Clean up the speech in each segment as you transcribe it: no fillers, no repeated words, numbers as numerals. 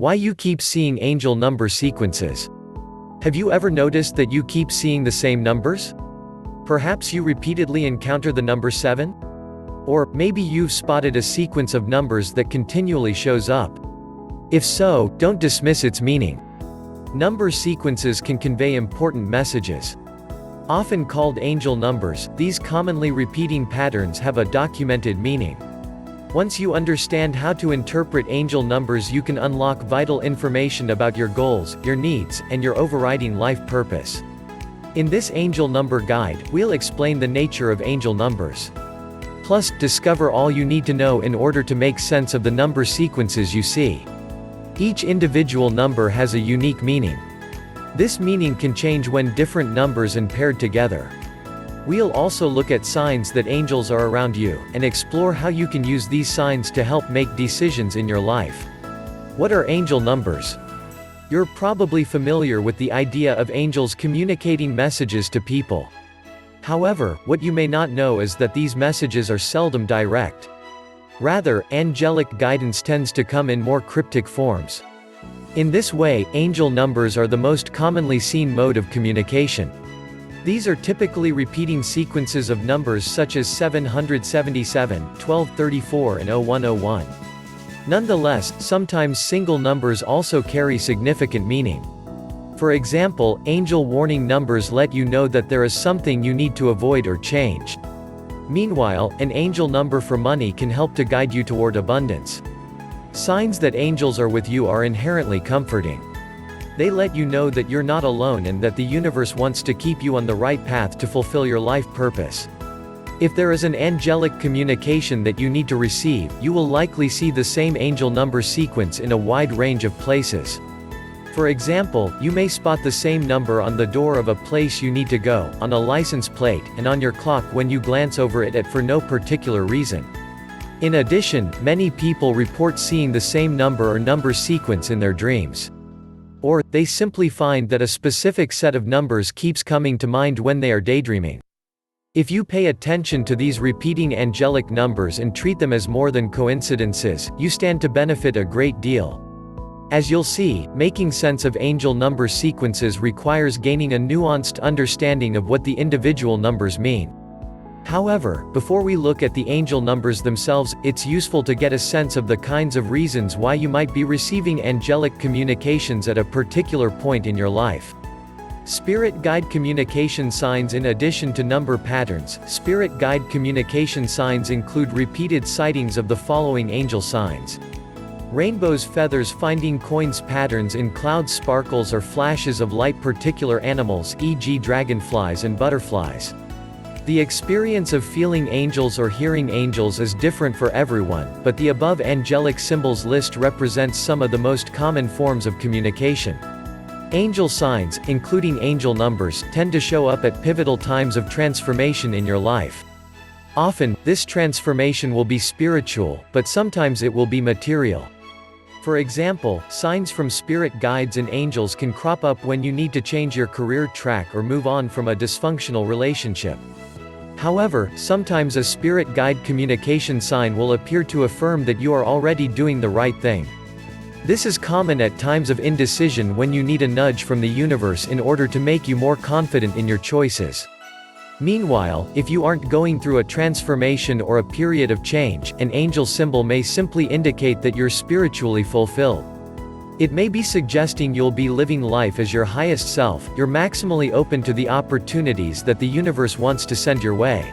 Why you keep seeing angel number sequences. Have you ever noticed that you keep seeing the same numbers? Perhaps you repeatedly encounter the number 7? Or, maybe you've spotted a sequence of numbers that continually shows up. If so, don't dismiss its meaning. Number sequences can convey important messages. Often called angel numbers, these commonly repeating patterns have a documented meaning. Once you understand how to interpret angel numbers, you can unlock vital information about your goals, your needs, and your overriding life purpose. In this angel number guide, we'll explain the nature of angel numbers. Plus, discover all you need to know in order to make sense of the number sequences you see. Each individual number has a unique meaning. This meaning can change when different numbers are paired together. We'll also look at signs that angels are around you, and explore how you can use these signs to help make decisions in your life. What are angel numbers? You're probably familiar with the idea of angels communicating messages to people. However, what you may not know is that these messages are seldom direct. Rather, angelic guidance tends to come in more cryptic forms. In this way, angel numbers are the most commonly seen mode of communication. These are typically repeating sequences of numbers such as 777, 1234 and 0101. Nonetheless, sometimes single numbers also carry significant meaning. For example, angel warning numbers let you know that there is something you need to avoid or change. Meanwhile, an angel number for money can help to guide you toward abundance. Signs that angels are with you are inherently comforting. They let you know that you're not alone and that the universe wants to keep you on the right path to fulfill your life purpose. If there is an angelic communication that you need to receive, you will likely see the same angel number sequence in a wide range of places. For example, you may spot the same number on the door of a place you need to go, on a license plate, and on your clock when you glance over it for no particular reason. In addition, many people report seeing the same number or number sequence in their dreams. Or, they simply find that a specific set of numbers keeps coming to mind when they are daydreaming. If you pay attention to these repeating angelic numbers and treat them as more than coincidences, you stand to benefit a great deal. As you'll see, making sense of angel number sequences requires gaining a nuanced understanding of what the individual numbers mean. However, before we look at the angel numbers themselves, it's useful to get a sense of the kinds of reasons why you might be receiving angelic communications at a particular point in your life. Spirit guide communication signs. In addition to number patterns, spirit guide communication signs include repeated sightings of the following angel signs. Rainbows, feathers, finding coins, patterns in clouds, sparkles or flashes of light, particular animals, e.g. dragonflies and butterflies. The experience of feeling angels or hearing angels is different for everyone, but the above angelic symbols list represents some of the most common forms of communication. Angel signs, including angel numbers, tend to show up at pivotal times of transformation in your life. Often, this transformation will be spiritual, but sometimes it will be material. For example, signs from spirit guides and angels can crop up when you need to change your career track or move on from a dysfunctional relationship. However, sometimes a spirit guide communication sign will appear to affirm that you are already doing the right thing. This is common at times of indecision when you need a nudge from the universe in order to make you more confident in your choices. Meanwhile, if you aren't going through a transformation or a period of change, an angel symbol may simply indicate that you're spiritually fulfilled. It may be suggesting you'll be living life as your highest self, you're maximally open to the opportunities that the universe wants to send your way.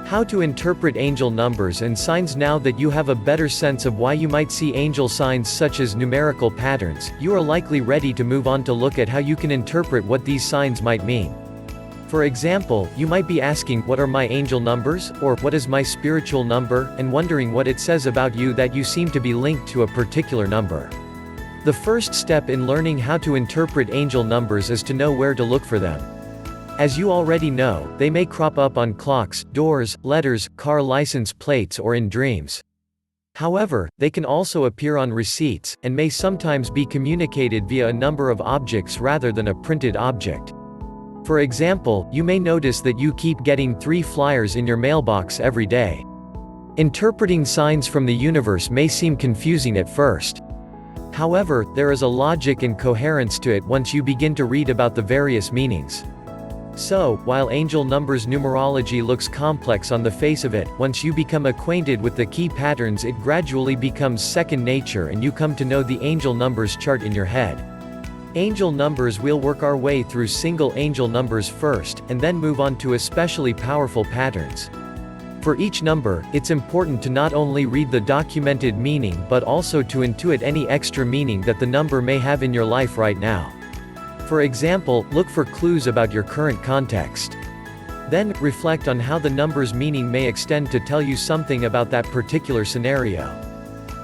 How to interpret angel numbers and signs. Now that you have a better sense of why you might see angel signs such as numerical patterns, you are likely ready to move on to look at how you can interpret what these signs might mean. For example, you might be asking, what are my angel numbers? Or, what is my spiritual number? And wondering what it says about you that you seem to be linked to a particular number. The first step in learning how to interpret angel numbers is to know where to look for them. As you already know, they may crop up on clocks, doors, letters, car license plates or in dreams. However, they can also appear on receipts, and may sometimes be communicated via a number of objects rather than a printed object. For example, you may notice that you keep getting 3 flyers in your mailbox every day. Interpreting signs from the universe may seem confusing at first. However, there is a logic and coherence to it once you begin to read about the various meanings. So, while angel numbers numerology looks complex on the face of it, once you become acquainted with the key patterns it gradually becomes second nature and you come to know the angel numbers chart in your head. Angel numbers, we'll work our way through single angel numbers first, and then move on to especially powerful patterns. For each number, it's important to not only read the documented meaning but also to intuit any extra meaning that the number may have in your life right now. For example, look for clues about your current context. Then, reflect on how the number's meaning may extend to tell you something about that particular scenario.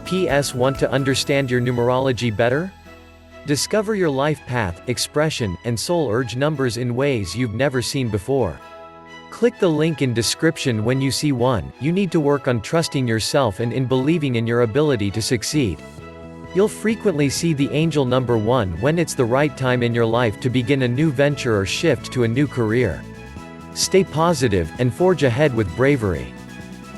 P.S. Want to understand your numerology better? Discover your life path, expression, and soul urge numbers in ways you've never seen before. Click the link in description when you see one. You need to work on trusting yourself and in believing in your ability to succeed. You'll frequently see the angel number 1 when it's the right time in your life to begin a new venture or shift to a new career. Stay positive, and forge ahead with bravery.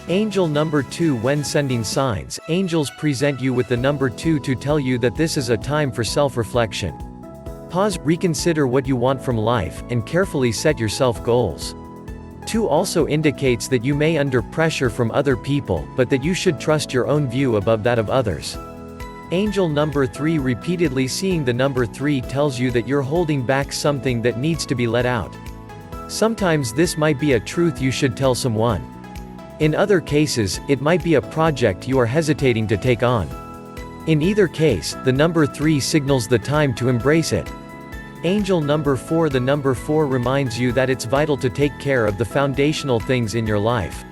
Angel number 2 when sending signs, angels present you with the number 2 to tell you that this is a time for self-reflection. Pause, reconsider what you want from life, and carefully set yourself goals. 2 also indicates that you may under pressure from other people, but that you should trust your own view above that of others. Angel number 3 repeatedly seeing the number 3 tells you that you're holding back something that needs to be let out. Sometimes this might be a truth you should tell someone. In other cases, it might be a project you are hesitating to take on. In either case, the number 3 signals the time to embrace it. Angel number 4 the number 4 reminds you that it's vital to take care of the foundational things in your life.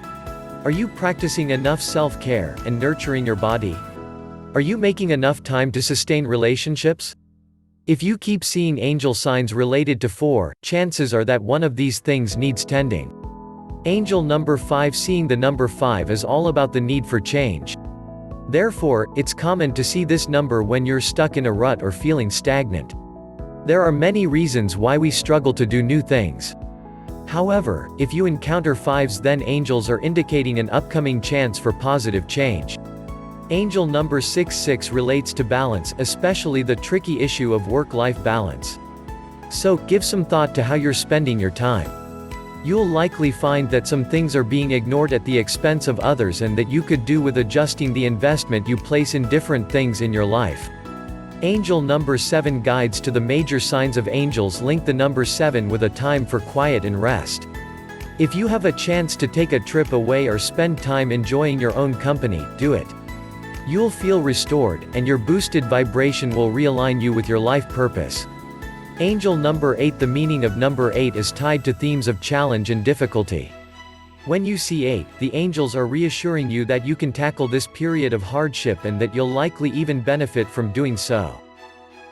Are you practicing enough self-care and nurturing your body? Are you making enough time to sustain relationships? If you keep seeing angel signs related to 4, chances are that one of these things needs tending. Angel number 5 seeing the number 5 is all about the need for change. Therefore, it's common to see this number when you're stuck in a rut or feeling stagnant. There are many reasons why we struggle to do new things. However, if you encounter 5s, then angels are indicating an upcoming chance for positive change. Angel number 66 relates to balance, especially the tricky issue of work-life balance. So, give some thought to how you're spending your time. You'll likely find that some things are being ignored at the expense of others and that you could do with adjusting the investment you place in different things in your life. Angel number 7 guides to the major signs of angels link the number 7 with a time for quiet and rest. If you have a chance to take a trip away or spend time enjoying your own company, do it. You'll feel restored, and your boosted vibration will realign you with your life purpose. Angel number 8 the meaning of number 8 is tied to themes of challenge and difficulty. When you see 8, the angels are reassuring you that you can tackle this period of hardship and that you'll likely even benefit from doing so.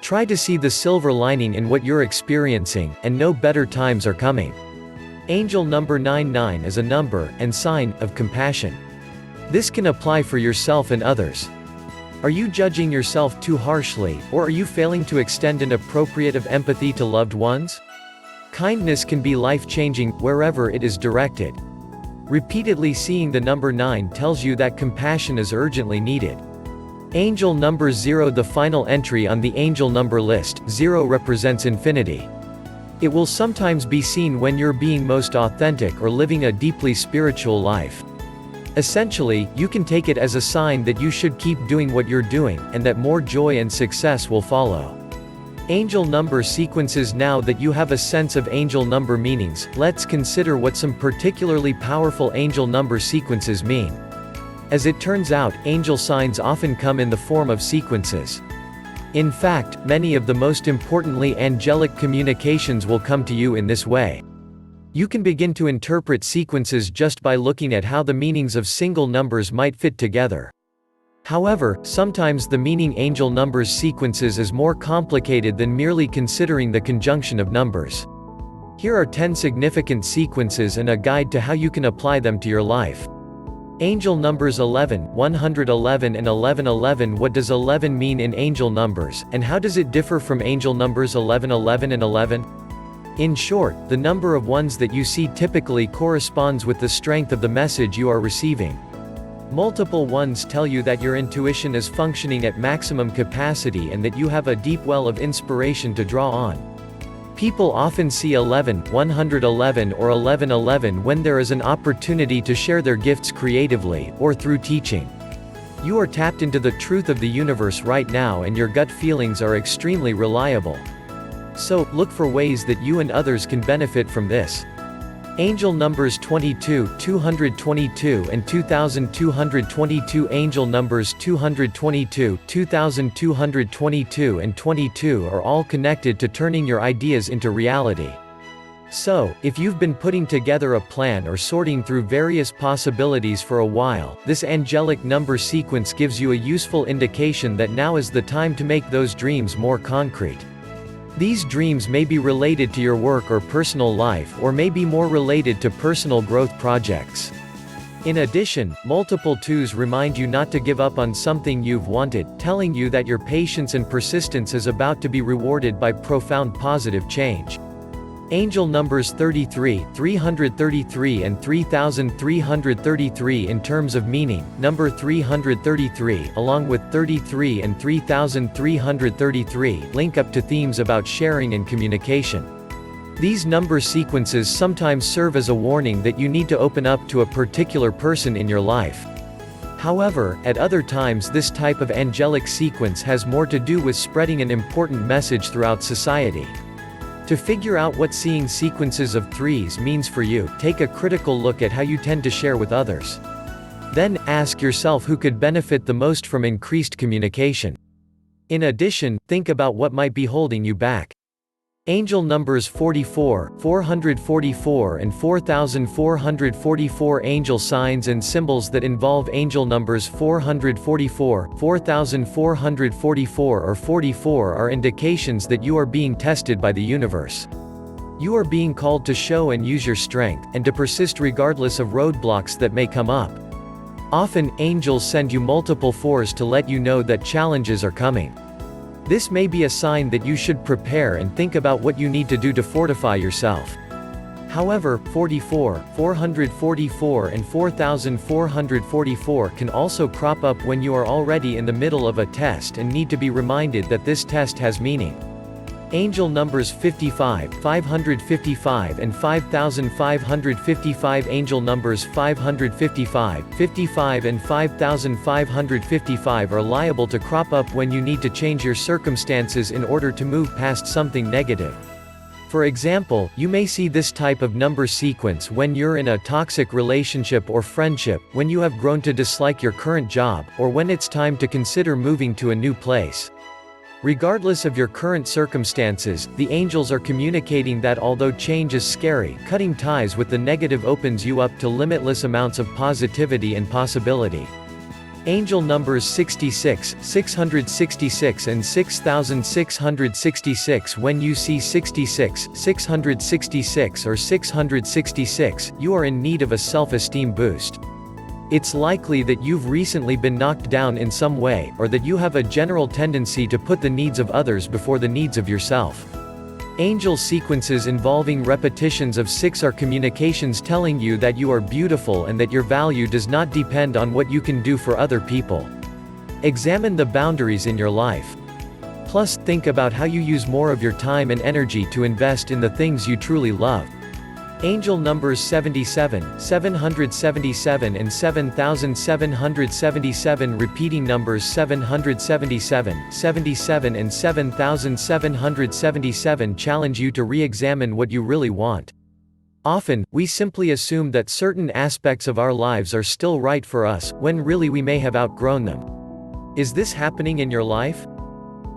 Try to see the silver lining in what you're experiencing, and know better times are coming. Angel number 99 is a number and sign of compassion. This can apply for yourself and others. Are you judging yourself too harshly, or are you failing to extend an appropriate of empathy to loved ones? Kindness can be life-changing, wherever it is directed. Repeatedly seeing the number 9 tells you that compassion is urgently needed. Angel number 0 the final entry on the angel number list, 0 represents infinity. It will sometimes be seen when you're being most authentic or living a deeply spiritual life. Essentially, you can take it as a sign that you should keep doing what you're doing, and that more joy and success will follow. Angel number sequences. Now that you have a sense of angel number meanings, let's consider what some particularly powerful angel number sequences mean. As it turns out, angel signs often come in the form of sequences. In fact, many of the most importantly angelic communications will come to you in this way. You can begin to interpret sequences just by looking at how the meanings of single numbers might fit together. However, sometimes the meaning angel numbers sequences is more complicated than merely considering the conjunction of numbers. Here are 10 significant sequences and a guide to how you can apply them to your life. Angel numbers 11, 111 and 1111. What does 11 mean in angel numbers, and how does it differ from angel numbers 11, 11 and 11? In short, the number of ones that you see typically corresponds with the strength of the message you are receiving. Multiple ones tell you that your intuition is functioning at maximum capacity and that you have a deep well of inspiration to draw on. People often see 11, 111 or 1111 when there is an opportunity to share their gifts creatively, or through teaching. You are tapped into the truth of the universe right now and your gut feelings are extremely reliable. So, look for ways that you and others can benefit from this. Angel numbers 22, 222 and 2222. Angel numbers 222, 2222 and 22 are all connected to turning your ideas into reality. So, if you've been putting together a plan or sorting through various possibilities for a while, this angelic number sequence gives you a useful indication that now is the time to make those dreams more concrete. These dreams may be related to your work or personal life, or may be more related to personal growth projects. In addition, multiple twos remind you not to give up on something you've wanted, telling you that your patience and persistence is about to be rewarded by profound positive change. Angel numbers 33, 333 and 3333. In terms of meaning, number 333, along with 33 and 3333, link up to themes about sharing and communication. These number sequences sometimes serve as a warning that you need to open up to a particular person in your life. However, at other times this type of angelic sequence has more to do with spreading an important message throughout society. To figure out what seeing sequences of threes means for you, take a critical look at how you tend to share with others. Then, ask yourself who could benefit the most from increased communication. In addition, think about what might be holding you back. Angel numbers 44, 444 and 4444. Angel signs and symbols that involve angel numbers 444, 4444 or 44 are indications that you are being tested by the universe. You are being called to show and use your strength, and to persist regardless of roadblocks that may come up. Often, angels send you multiple fours to let you know that challenges are coming. This may be a sign that you should prepare and think about what you need to do to fortify yourself. However, 44, 444 and 4444 can also crop up when you are already in the middle of a test and need to be reminded that this test has meaning. Angel numbers 55, 555 and 5555. Angel numbers 555, 55 and 5555 are liable to crop up when you need to change your circumstances in order to move past something negative. For example, you may see this type of number sequence when you're in a toxic relationship or friendship, when you have grown to dislike your current job, or when it's time to consider moving to a new place. Regardless of your current circumstances, the angels are communicating that although change is scary, cutting ties with the negative opens you up to limitless amounts of positivity and possibility. Angel numbers 66, 666 and 6666. When you see 66, 666 or 666, you are in need of a self-esteem boost. It's likely that you've recently been knocked down in some way, or that you have a general tendency to put the needs of others before the needs of yourself. Angel sequences involving repetitions of 6 are communications telling you that you are beautiful and that your value does not depend on what you can do for other people. Examine the boundaries in your life. Plus, think about how you use more of your time and energy to invest in the things you truly love. Angel numbers 77, 777 and 7777. Repeating numbers 777, 77 and 7777 challenge you to re-examine what you really want. Often, we simply assume that certain aspects of our lives are still right for us, when really we may have outgrown them. Is this happening in your life?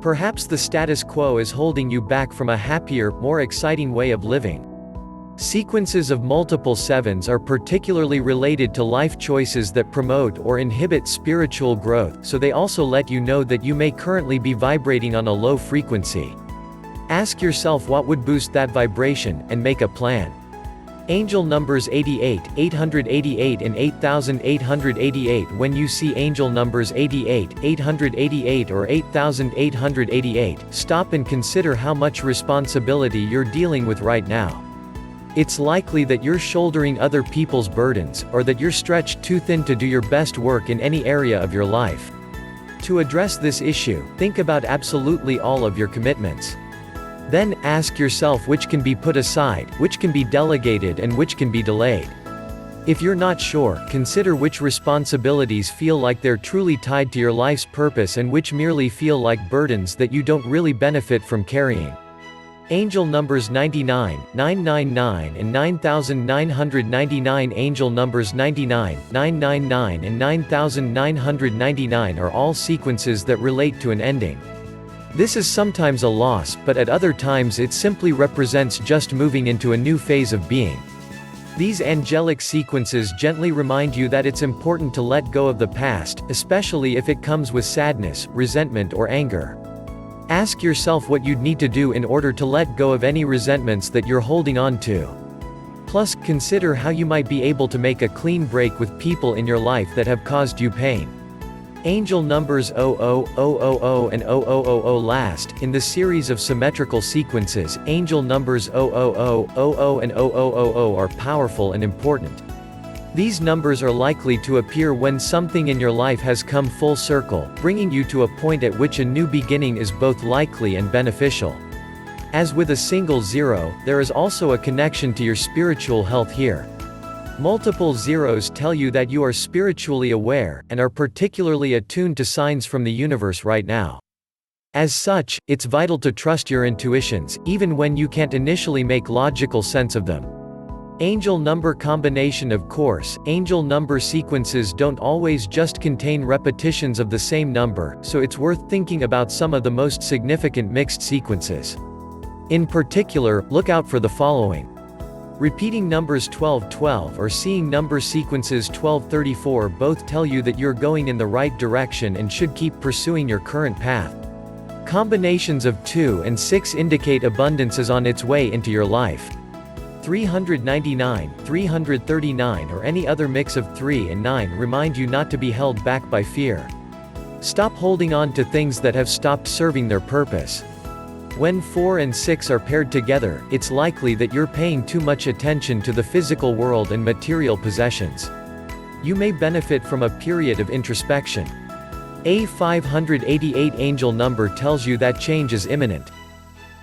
Perhaps the status quo is holding you back from a happier, more exciting way of living. Sequences of multiple sevens are particularly related to life choices that promote or inhibit spiritual growth, so they also let you know that you may currently be vibrating on a low frequency. Ask yourself what would boost that vibration, and make a plan. Angel numbers 88, 888 and 8888. When you see angel numbers 88, 888 or 8888, stop and consider how much responsibility you're dealing with right now. It's likely that you're shouldering other people's burdens, or that you're stretched too thin to do your best work in any area of your life. To address this issue, think about absolutely all of your commitments. Then, ask yourself which can be put aside, which can be delegated and which can be delayed. If you're not sure, consider which responsibilities feel like they're truly tied to your life's purpose and which merely feel like burdens that you don't really benefit from carrying. Angel numbers 99, 999 and 9999. Angel numbers 99, 999 and 9999 are all sequences that relate to an ending. This is sometimes a loss, but at other times it simply represents just moving into a new phase of being. These angelic sequences gently remind you that it's important to let go of the past, especially if it comes with sadness, resentment or anger. Ask yourself what you'd need to do in order to let go of any resentments that you're holding on to. Plus, consider how you might be able to make a clean break with people in your life that have caused you pain. Angel numbers 00, 000 and 0000 last, in the series of symmetrical sequences. Angel numbers 000, 00 and 0000 are powerful and important. These numbers are likely to appear when something in your life has come full circle, bringing you to a point at which a new beginning is both likely and beneficial. As with a single zero, there is also a connection to your spiritual health here. Multiple zeros tell you that you are spiritually aware, and are particularly attuned to signs from the universe right now. As such, it's vital to trust your intuitions, even when you can't initially make logical sense of them. Angel number combination. Of course, angel number sequences don't always just contain repetitions of the same number, so it's worth thinking about some of the most significant mixed sequences. In particular, look out for the following. Repeating numbers 1212 or seeing number sequences 1234 both tell you that you're going in the right direction and should keep pursuing your current path. Combinations of 2 and 6 indicate abundance is on its way into your life. 399, 339 or any other mix of 3 and 9 remind you not to be held back by fear. Stop holding on to things that have stopped serving their purpose. When 4 and 6 are paired together, it's likely that you're paying too much attention to the physical world and material possessions. You may benefit from a period of introspection. A 588 angel number tells you that change is imminent.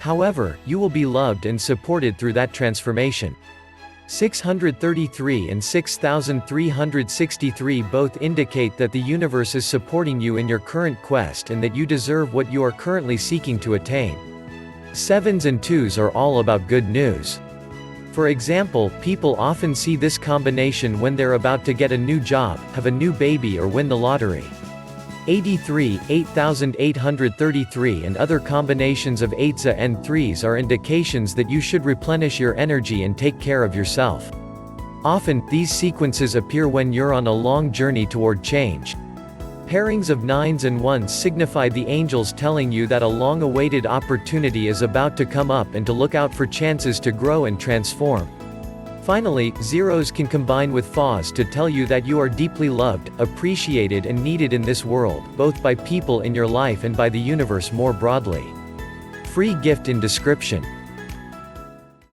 However, you will be loved and supported through that transformation. 633 and 6363 both indicate that the universe is supporting you in your current quest and that you deserve what you are currently seeking to attain. 7s and 2s are all about good news. For example, people often see this combination when they're about to get a new job, have a new baby or win the lottery. 83, 8833 and other combinations of 8s and 3s are indications that you should replenish your energy and take care of yourself. Often, these sequences appear when you're on a long journey toward change. Pairings of 9s and 1s signify the angels telling you that a long-awaited opportunity is about to come up and to look out for chances to grow and transform. Finally, zeros can combine with 4s to tell you that you are deeply loved, appreciated and needed in this world, both by people in your life and by the universe more broadly. Free gift in description.